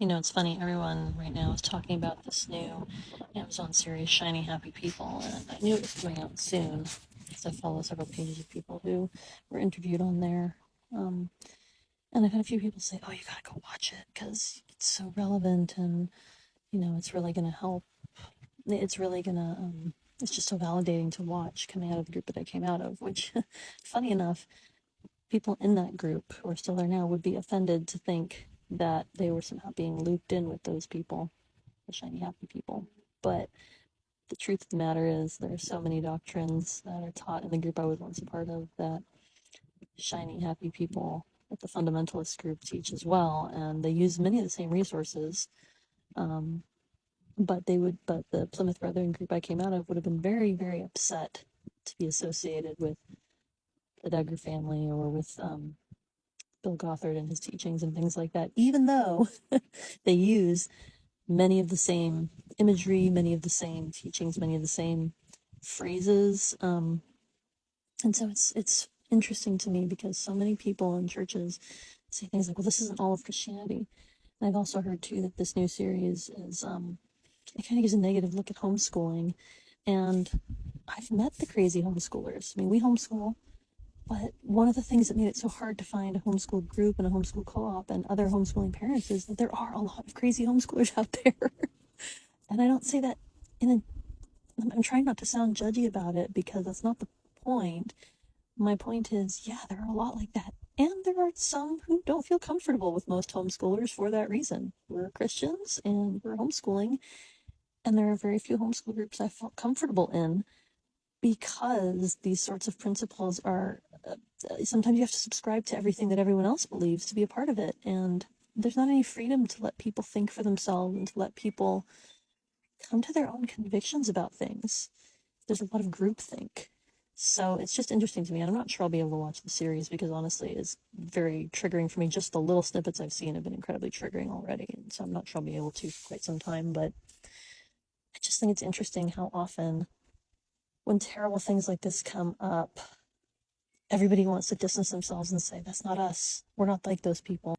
You know, it's funny, everyone right now is talking about this new Amazon series, Shiny Happy People, and I knew it was coming out soon because I follow several pages of people who were interviewed on there. Um, and I've had a few people say, oh, you gotta go watch it because it's so relevant and, it's really gonna help. It's really gonna, it's just so validating to watch coming out of the group that I came out of, which, funny enough, people in that group who are still there now would be offended to think that they were somehow being looped in with those people, the shiny happy people. But the truth of the matter is there are so many doctrines that are taught in the group I was once a part of that shiny happy people, that the fundamentalist group teach as well, and they use many of the same resources. Um, but the Plymouth Brethren group I came out of would have been very, very upset to be associated with the Duggar family or with Bill Gothard and his teachings and things like that, even though they use many of the same imagery, many of the same teachings, many of the same phrases. And so it's interesting to me because so many people in churches say things like, well, this isn't all of Christianity. And I've also heard too that this new series is it kind of gives a negative look at homeschooling. And I've met the crazy homeschoolers. I mean, we homeschool. But one of the things that made it so hard to find a homeschool group and a homeschool co-op and other homeschooling parents is that there are a lot of crazy homeschoolers out there. And I don't say that I'm trying not to sound judgy about it because that's not the point. My point is, yeah, there are a lot like that. And there are some who don't feel comfortable with most homeschoolers for that reason. We're Christians and we're homeschooling. And there are very few homeschool groups I felt comfortable in because these sorts of principles are sometimes you have to subscribe to everything that everyone else believes to be a part of it, and there's not any freedom to let people think for themselves and to let people come to their own convictions about things. There's a lot of groupthink. So it's just interesting to me, and I'm not sure I'll be able to watch the series because honestly it's very triggering for me. Just the little snippets I've seen have been incredibly triggering already, and so I'm not sure I'll be able to for quite some time. But I just think it's interesting how often when terrible things like this come up, everybody wants to distance themselves and say, that's not us. We're not like those people.